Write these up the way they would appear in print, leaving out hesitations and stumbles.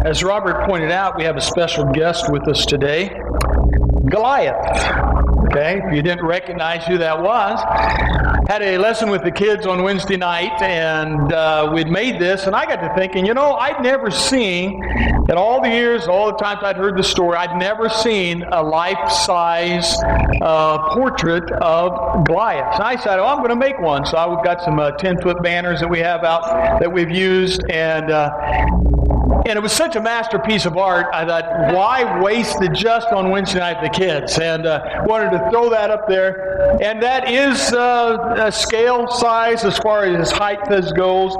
As Robert pointed out, we have a special guest with us today, Goliath. Okay, if you didn't recognize who that was, had a lesson with the kids on Wednesday night, and we'd made this, and I got to thinking, I'd never seen, in all the years, all the times I'd heard the story, I'd never seen a life-size portrait of Goliath. So I said, I'm going to make one. So I've got some 10-foot banners that we have out that we've used, and it was such a masterpiece of art, I thought, why waste it just on Wednesday night with the kids? And wanted to throw that up there. And that is a scale size as far as his height goes.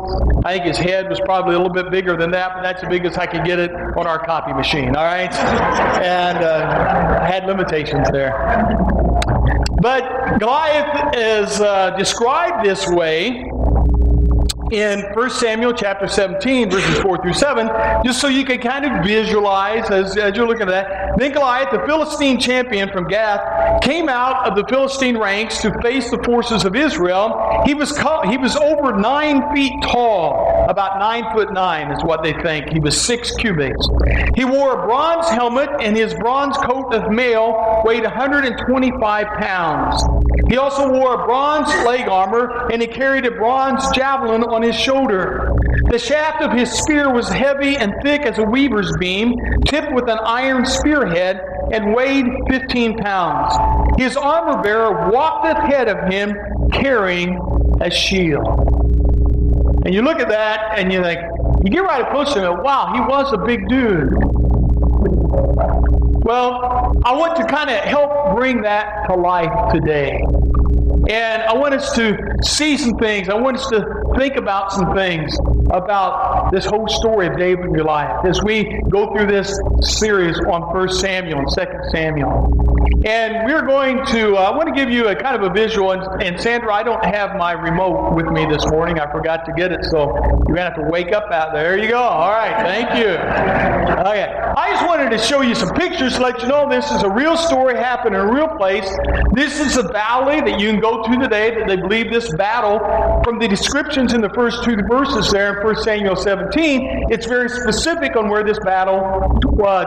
I think his head was probably a little bit bigger than that, but that's the biggest I could get it on our copy machine, all right? And I had limitations there. But Goliath is described this way in 1 Samuel chapter 17, verses 4 through 7, just so you can kind of visualize as you're looking at that. Then Goliath, the Philistine champion from Gath, came out of the Philistine ranks to face the forces of Israel. He was over 9 feet tall, about 9'9" is what they think. He was 6 cubits. He wore a bronze helmet, and his bronze coat of mail weighed 125 pounds. He also wore a bronze leg armor, and he carried a bronze javelin on his shoulder. The shaft of his spear was heavy and thick as a weaver's beam, tipped with an iron spearhead, and weighed 15 pounds. His armor bearer walked ahead of him, carrying a shield. And you look at that, and you think, you get right close to him, wow, he was a big dude. Well, I want to kind of help bring that to life today. And I want us to see some things. I want us to think about some things about this whole story of David and Goliath as we go through this series on 1 Samuel and 2 Samuel. And we're going to, I want to give you a kind of a visual. And Sandra, I don't have my remote with me this morning. I forgot to get it, so you're going to have to wake up out there. There you go. All right, thank you. Okay, I just wanted to show you some pictures to let you know this is a real story happened in a real place. This is a valley that you can go to today that they believe this battle, from the descriptions in the first 2 verses there in 1 Samuel 17, it's very specific on where this battle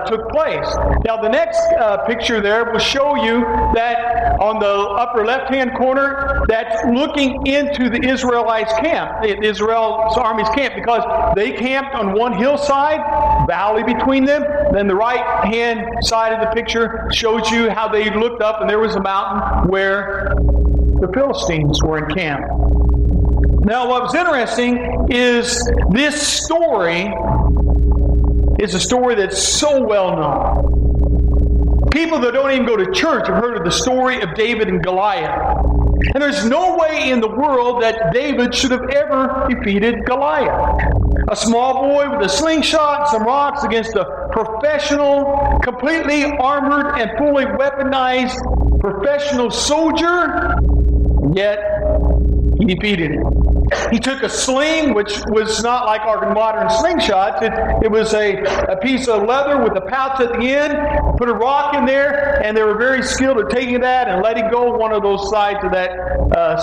took place. Now the next picture there will show you that on the upper left-hand corner, that's looking into the Israelites' camp, Israel's army's camp, because they camped on one hillside, valley between them. Then the right-hand side of the picture shows you how they looked up, and there was a mountain where the Philistines were in camp. Now, what was interesting is this story is a story that's so well known. People that don't even go to church have heard of the story of David and Goliath. And there's no way in the world that David should have ever defeated Goliath. A small boy with a slingshot and some rocks against a professional, completely armored and fully weaponized professional soldier, yet he defeated him. He took a sling, which was not like our modern slingshots. It was a piece of leather with a pouch at the end, put a rock in there, and they were very skilled at taking that and letting go one of those sides of that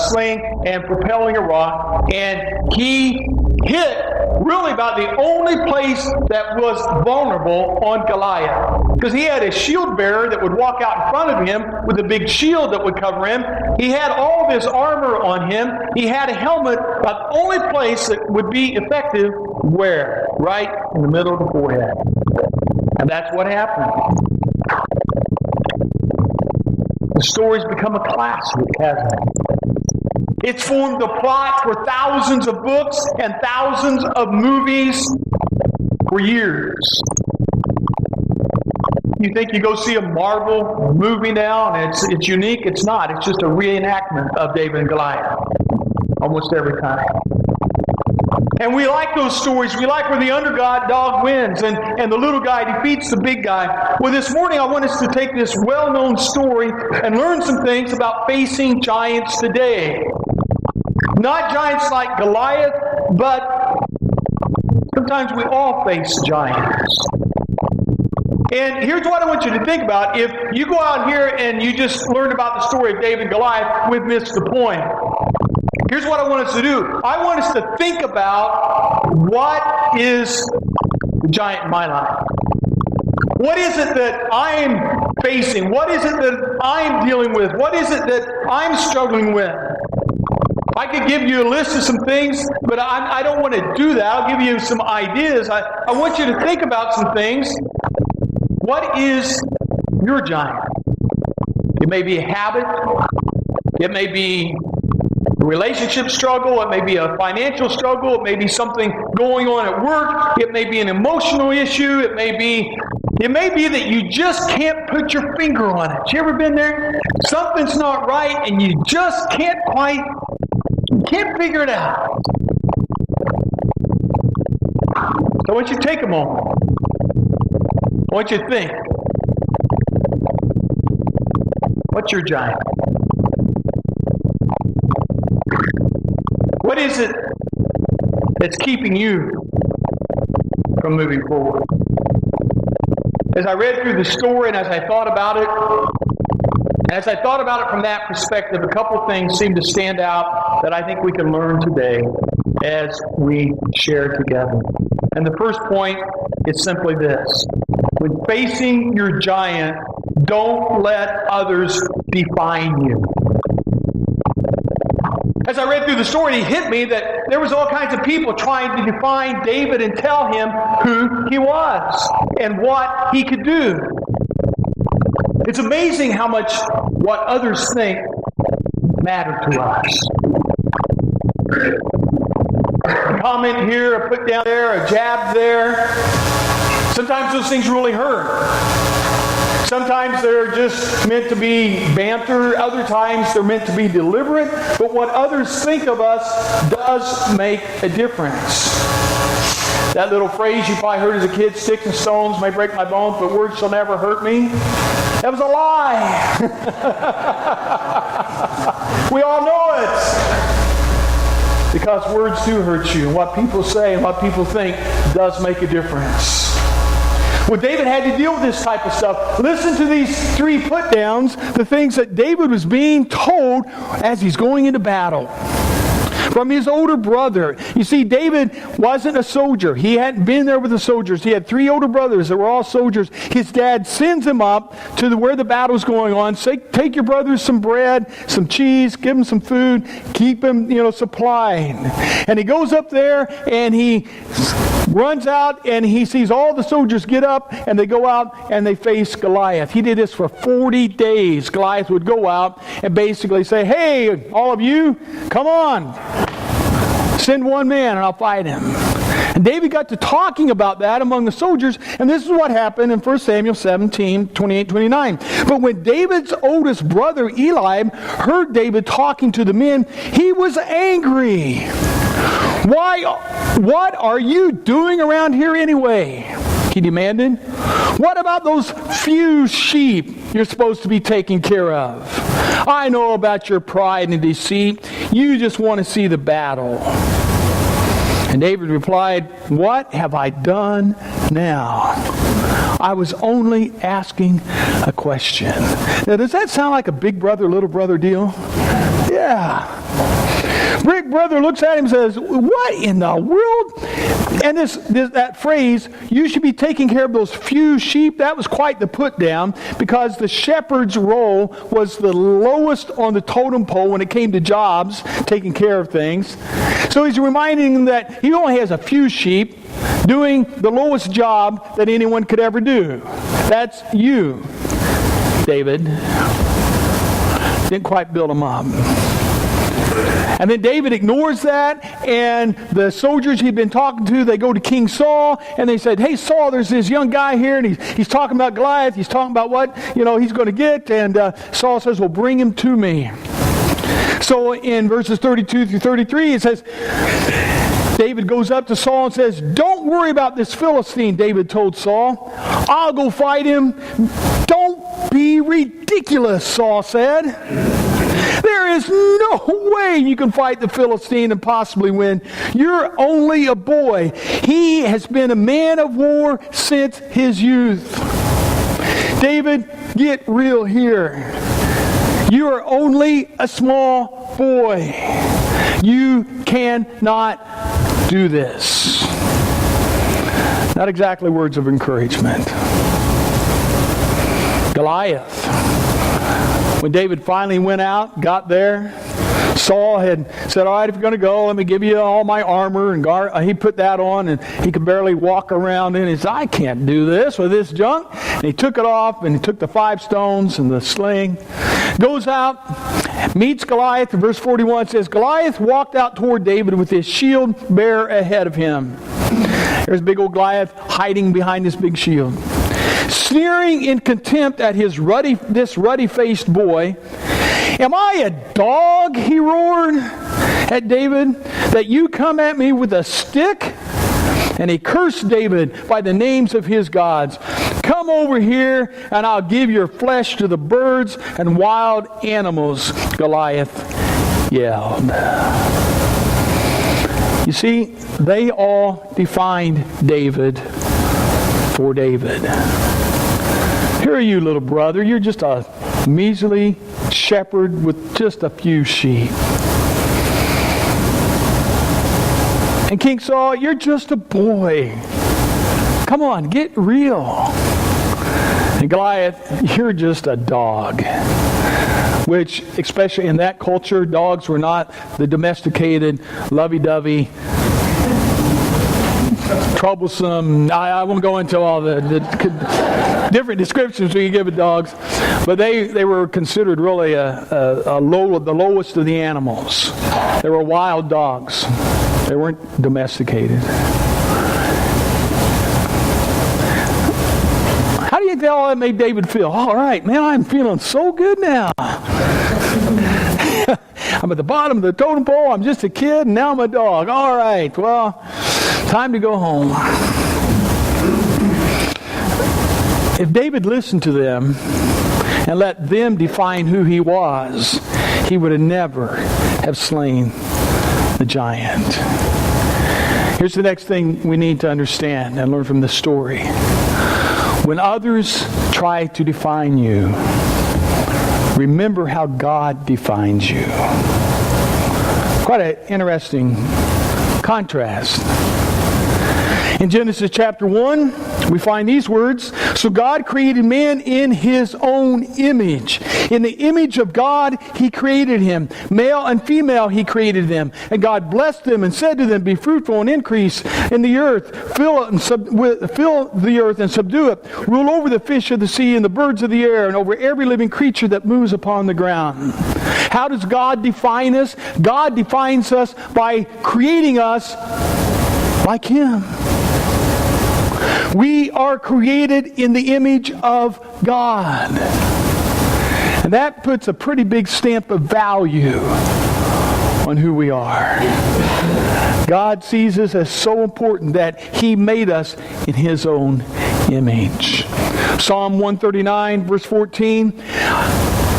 sling and propelling a rock. And he hit really about the only place that was vulnerable on Goliath. Because he had a shield bearer that would walk out in front of him with a big shield that would cover him. He had all of his armor on him. He had a helmet, but the only place that would be effective, where? Right in the middle of the forehead. And that's what happened. The story's become a classic, hasn't it? It's formed the plot for thousands of books and thousands of movies for years. You think you go see a Marvel movie now and it's unique? It's not. It's just a reenactment of David and Goliath almost every time. And we like those stories. We like where the underdog wins and the little guy defeats the big guy. Well, this morning I want us to take this well-known story and learn some things about facing giants today. Not giants like Goliath, but sometimes we all face giants. And here's what I want you to think about. If you go out here and you just learn about the story of David and Goliath, we've missed the point. Here's what I want us to do. I want us to think about what is the giant in my life? What is it that I'm facing? What is it that I'm dealing with? What is it that I'm struggling with? I could give you a list of some things, but I don't want to do that. I'll give you some ideas. I want you to think about some things. What is your giant? It may be a habit. It may be a relationship struggle. It may be a financial struggle. It may be something going on at work. It may be an emotional issue. It may be that you just can't put your finger on it. You ever been there? Something's not right and you just can't figure it out. So I want you to take a moment. I want you to think. What's your giant? What is it that's keeping you from moving forward? As I read through the story and as I thought about it, from that perspective, a couple things seem to stand out that I think we can learn today as we share together. And the first point is simply this. When facing your giant, don't let others define you. As I read through the story, it hit me that there was all kinds of people trying to define David and tell him who he was and what he could do. It's amazing how much what others think matter to us. A comment here, a put down there, a jab there. Sometimes those things really hurt. Sometimes they're just meant to be banter. Other times they're meant to be deliberate. But what others think of us does make a difference. That little phrase you probably heard as a kid, sticks and stones may break my bones, but words shall never hurt me. That was a lie. We all know it. Because words do hurt you. And what people say and what people think does make a difference. Well, David had to deal with this type of stuff. Listen to these three put-downs, the things that David was being told as he's going into battle. From his older brother. You see, David wasn't a soldier. He hadn't been there with the soldiers. He had three older brothers that were all soldiers. His dad sends him up to where the battle's going on. Say, take your brothers some bread, some cheese, give them some food, keep them, supplied. And he goes up there and he runs out and he sees all the soldiers get up and they go out and they face Goliath. He did this for 40 days. Goliath would go out and basically say, hey, all of you, come on. Send one man and I'll fight him. And David got to talking about that among the soldiers, and this is what happened in 1 Samuel 17, 28, 29. But when David's oldest brother Eli heard David talking to the men, he was angry. What are you doing around here anyway? He demanded. What about those few sheep you're supposed to be taking care of? I know about your pride and deceit. You just want to see the battle. And David replied, what have I done now? I was only asking a question. Now, does that sound like a big brother, little brother deal? Yeah. Big brother looks at him and says, what in the world? And that phrase, you should be taking care of those few sheep, that was quite the put down, because the shepherd's role was the lowest on the totem pole when it came to jobs, taking care of things. So he's reminding them that he only has a few sheep doing the lowest job that anyone could ever do. That's you, David. Didn't quite build him up. And then David ignores that, and the soldiers he'd been talking to, they go to King Saul, and they said, hey, Saul, there's this young guy here, and he's talking about Goliath. He's talking about what, he's going to get. And Saul says, well, bring him to me. So in verses 32 through 33, it says, David goes up to Saul and says, don't worry about this Philistine, David told Saul. I'll go fight him. Don't be ridiculous, Saul said. There is no way you can fight the Philistine and possibly win. You're only a boy. He has been a man of war since his youth. David, get real here. You are only a small boy. You cannot do this. Not exactly words of encouragement. Goliath. When David finally went out, got there, Saul had said, all right, if you're going to go, let me give you all my armor. And he put that on, and he could barely walk around in it. He said, I can't do this with this junk. And he took it off, and he took the 5 stones and the sling. Goes out, meets Goliath. In verse 41 says, Goliath walked out toward David with his shield bare ahead of him. There's big old Goliath hiding behind this big shield. Sneering in contempt at this ruddy-faced boy. Am I a dog, he roared at David, that you come at me with a stick? And he cursed David by the names of his gods. Come over here, and I'll give your flesh to the birds and wild animals, Goliath yelled. You see, they all defined David for David. Here are you, little brother. You're just a measly shepherd with just a few sheep. And King Saul, you're just a boy. Come on, get real. And Goliath, you're just a dog. Which, especially in that culture, dogs were not the domesticated, lovey-dovey, troublesome. I won't go into all the different descriptions we can give of dogs, but they were considered really the lowest of the animals. They were wild dogs. They weren't domesticated. How do you think all that made David feel? All right, man, I'm feeling so good now. I'm at the bottom of the totem pole. I'm just a kid, and now I'm a dog. All right, well, time to go home. If David listened to them and let them define who he was, he would have never have slain the giant. Here's the next thing we need to understand and learn from this story. When others try to define you, remember how God defines you. Quite an interesting contrast. In Genesis chapter 1, we find these words. So God created man in his own image. In the image of God, he created him. Male and female, he created them. And God blessed them and said to them, be fruitful and increase in the earth. Fill the earth and subdue it. Rule over the fish of the sea and the birds of the air and over every living creature that moves upon the ground. How does God define us? God defines us by creating us like him. We are created in the image of God. And that puts a pretty big stamp of value on who we are. God sees us as so important that he made us in his own image. Psalm 139, verse 14.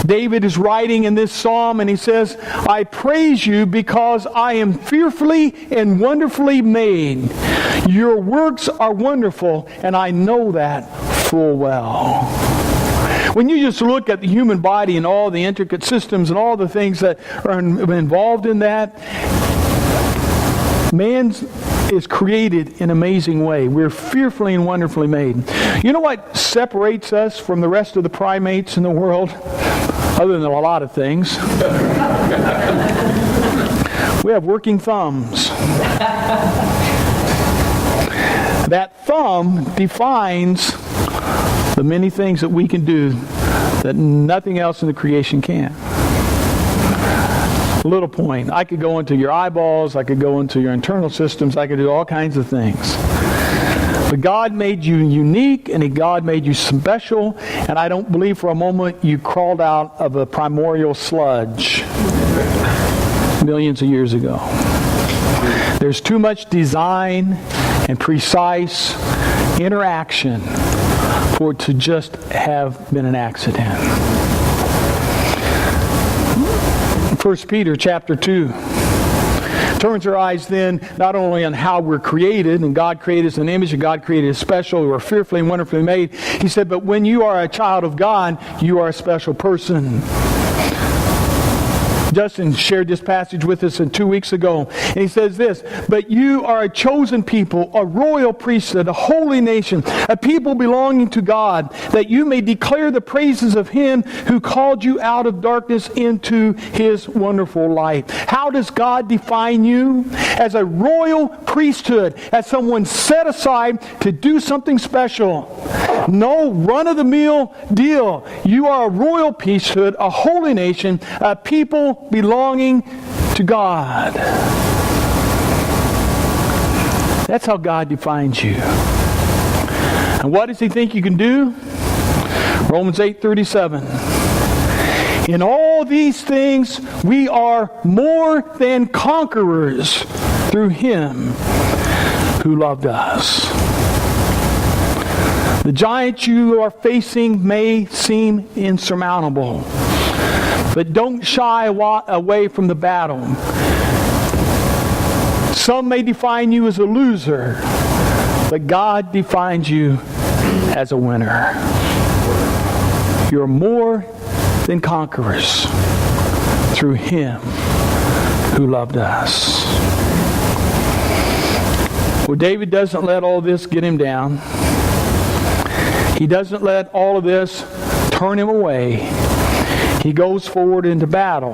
David is writing in this psalm and he says, I praise you because I am fearfully and wonderfully made. Your works are wonderful, and I know that full well. When you just look at the human body and all the intricate systems and all the things that are involved in that, man is created in an amazing way. We're fearfully and wonderfully made. You know what separates us from the rest of the primates in the world? Other than a lot of things. We have working thumbs. That thumb defines the many things that we can do that nothing else in the creation can. Little point. I could go into your eyeballs. I could go into your internal systems. I could do all kinds of things. But God made you unique, and God made you special, and I don't believe for a moment you crawled out of a primordial sludge millions of years ago. There's too much design and precise interaction for it to just have been an accident. 1 Peter chapter 2 turns our eyes then not only on how we're created, and God created us in an image, and God created us special, we're fearfully and wonderfully made. He said, but when you are a child of God, you are a special person. Justin shared this passage with us 2 weeks ago. And he says this, "But you are a chosen people, a royal priesthood, a holy nation, a people belonging to God, that you may declare the praises of Him who called you out of darkness into His wonderful light." How does God define you? As a royal priesthood, as someone set aside to do something special. No run-of-the-mill deal. You are a royal priesthood, a holy nation, a people belonging to God. That's how God defines you. And what does He think you can do? Romans 8:37. "In all these things we are more than conquerors through Him who loved us." The giants you are facing may seem insurmountable, but don't shy away from the battle. Some may define you as a loser, but God defines you as a winner. You're more than conquerors through Him who loved us. Well, David doesn't let all this get him down. He doesn't let all of this turn him away. He goes forward into battle.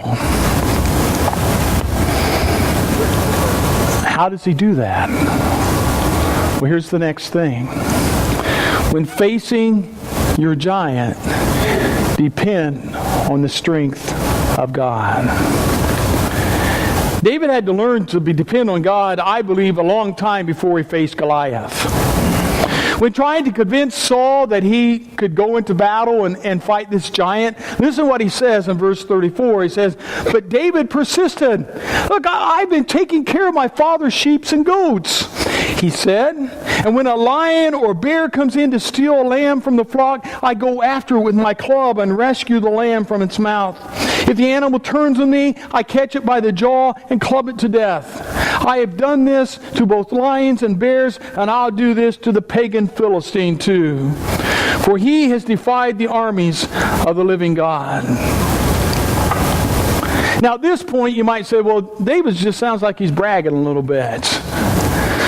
How does he do that? Well, here's the next thing. When facing your giant, depend on the strength of God. David had to learn to depend on God, I believe, a long time before he faced Goliath. When trying to convince Saul that he could go into battle and fight this giant, listen to what he says in verse 34. He says, "But David persisted. Look, I've been taking care of my father's sheep and goats," he said. "And when a lion or bear comes in to steal a lamb from the flock, I go after it with my club and rescue the lamb from its mouth. If the animal turns on me, I catch it by the jaw and club it to death. I have done this to both lions and bears, and I'll do this to the pagan Philistine too. For he has defied the armies of the living God." Now at this point you might say, well, David just sounds like he's bragging a little bit.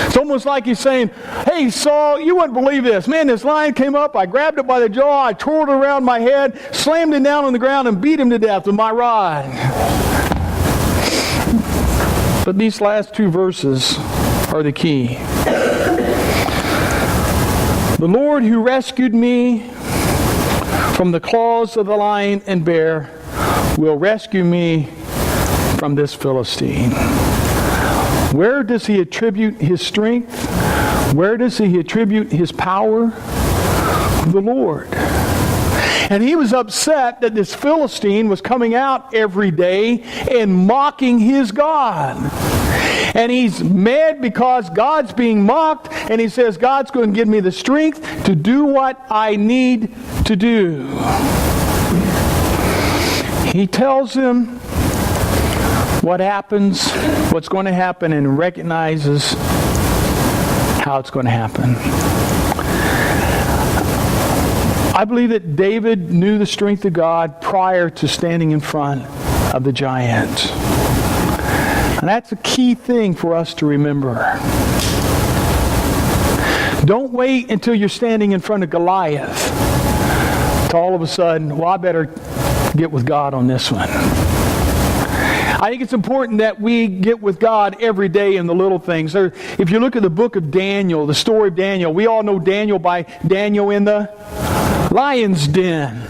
It's almost like he's saying, "Hey Saul, you wouldn't believe this. Man, this lion came up, I grabbed it by the jaw, I tore it around my head, slammed him down on the ground and beat him to death with my rod." But these last two verses are the key. "The Lord who rescued me from the claws of the lion and bear will rescue me from this Philistine." Where does he attribute his strength? Where does he attribute his power? The Lord. And he was upset that this Philistine was coming out every day and mocking his God. And he's mad because God's being mocked, and he says, God's going to give me the strength to do what I need to do. He tells him what happens, what's going to happen, and recognizes how it's going to happen. I believe that David knew the strength of God prior to standing in front of the giant. And that's a key thing for us to remember. Don't wait until you're standing in front of Goliath to all of a sudden, well, I better get with God on this one. I think it's important that we get with God every day in the little things. If you look at the book of Daniel, the story of Daniel, we all know Daniel by Daniel in the lion's den.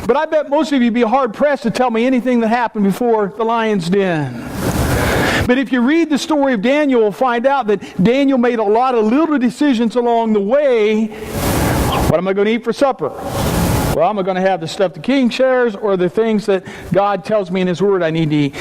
But I bet most of you would be hard-pressed to tell me anything that happened before the lion's den. But if you read the story of Daniel, you'll find out that Daniel made a lot of little decisions along the way. What am I going to eat for supper? Well, am I going to have the stuff the king shares, or the things that God tells me in His Word I need to eat?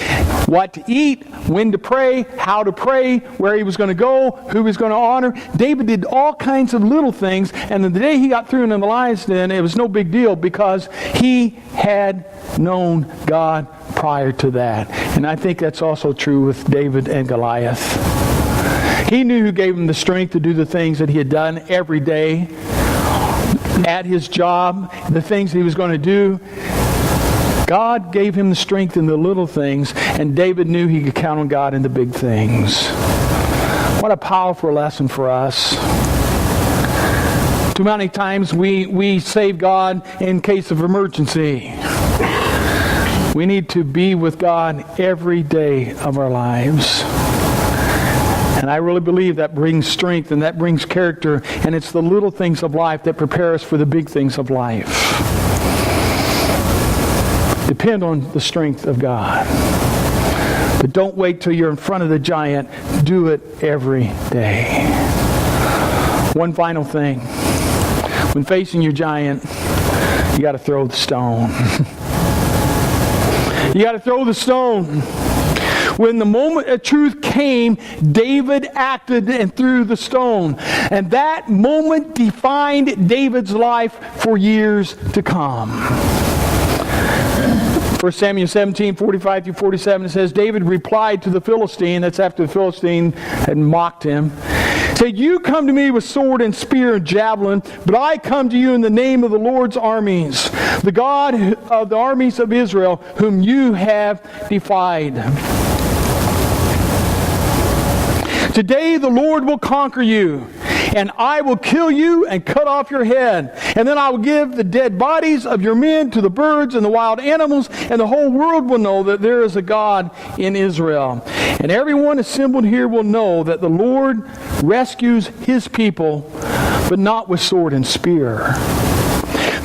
What to eat, when to pray, how to pray, where he was going to go, who he was going to honor. David did all kinds of little things, and the day he got through in the lion's den, it was no big deal because he had known God prior to that. And I think that's also true with David and Goliath. He knew who gave him the strength to do the things that he had done every day at his job, the things that he was going to do. God gave him the strength in the little things, and David knew he could count on God in the big things. What a powerful lesson for us. Too many times we save God in case of emergency. We need to be with God every day of our lives. And I really believe that brings strength and that brings character, and it's the little things of life that prepare us for the big things of life. Depend on the strength of God. But don't wait till you're in front of the giant. Do it every day. One final thing. When facing your giant, you got to throw the stone. You got to throw the stone. When the moment of truth came, David acted and threw the stone. And that moment defined David's life for years to come. 1 Samuel 17, 45 through 47, it says, David replied to the Philistine, that's after the Philistine had mocked him, said, you come to me with sword and spear and javelin, but I come to you in the name of the Lord's armies, the God of the armies of Israel, whom you have defied. Today the Lord will conquer you, and I will kill you and cut off your head. And then I will give the dead bodies of your men to the birds and the wild animals, and the whole world will know that there is a God in Israel. And everyone assembled here will know that the Lord rescues his people, but not with sword and spear.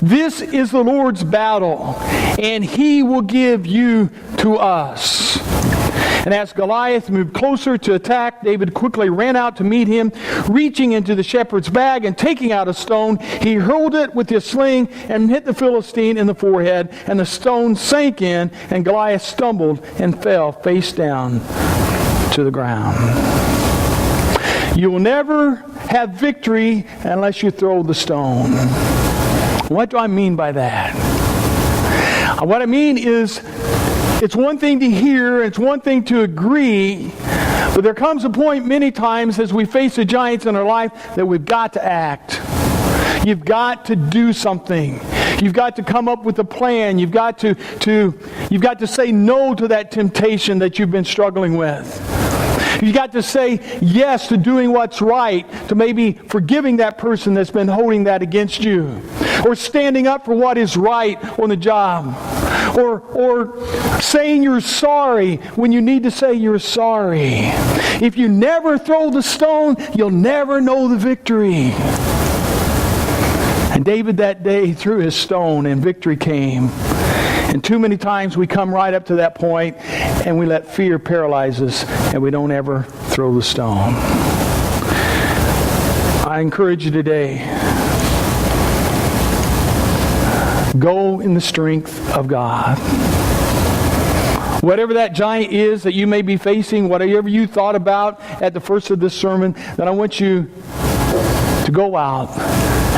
This is the Lord's battle, and he will give you to us. And as Goliath moved closer to attack, David quickly ran out to meet him. Reaching into the shepherd's bag and taking out a stone, he hurled it with his sling and hit the Philistine in the forehead. And the stone sank in, and Goliath stumbled and fell face down to the ground. You will never have victory unless you throw the stone. What do I mean by that? What I mean is, it's one thing to hear, it's one thing to agree, but there comes a point many times as we face the giants in our life that we've got to act. You've got to do something. You've got to come up with a plan. You've got to say no to that temptation that you've been struggling with. You've got to say yes to doing what's right, to maybe forgiving that person that's been holding that against you, or standing up for what is right on the job, or saying you're sorry when you need to say you're sorry. If you never throw the stone, you'll never know the victory. And David that day threw his stone, and victory came. And too many times we come right up to that point and we let fear paralyze us, and we don't ever throw the stone. I encourage you today, go in the strength of God. Whatever that giant is that you may be facing, whatever you thought about at the first of this sermon, then I want you to go out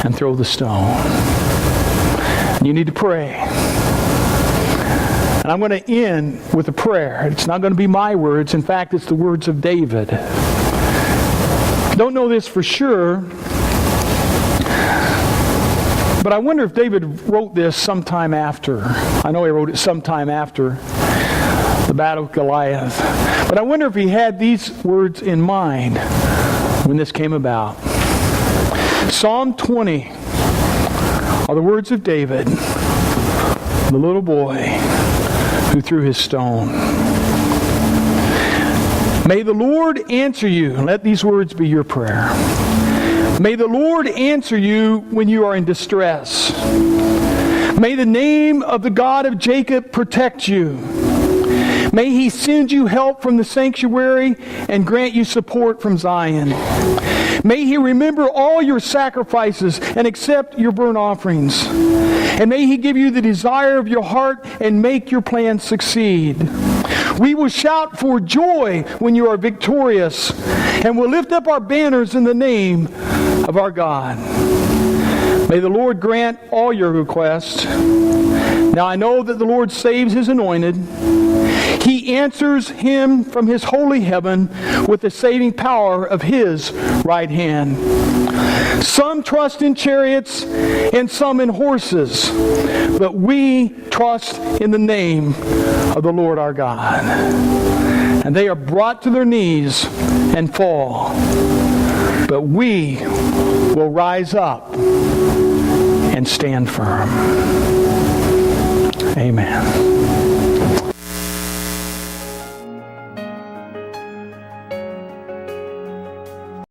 and throw the stone. And you need to pray. And I'm going to end with a prayer. It's not going to be my words. In fact, it's the words of David. I don't know this for sure, but I wonder if David wrote this sometime after. I know he wrote it sometime after the battle with Goliath. But I wonder if he had these words in mind when this came about. Psalm 20 are the words of David, the little boy who threw his stone. May the Lord answer you. Let these words be your prayer. May the Lord answer you when you are in distress. May the name of the God of Jacob protect you. May he send you help from the sanctuary and grant you support from Zion. May he remember all your sacrifices and accept your burnt offerings. And may he give you the desire of your heart and make your plans succeed. We will shout for joy when you are victorious, and will lift up our banners in the name of our God. May the Lord grant all your requests. Now I know that the Lord saves his anointed. He answers him from his holy heaven with the saving power of his right hand. Some trust in chariots and some in horses, but we trust in the name of the Lord our God. And they are brought to their knees and fall, but we will rise up and stand firm. Amen.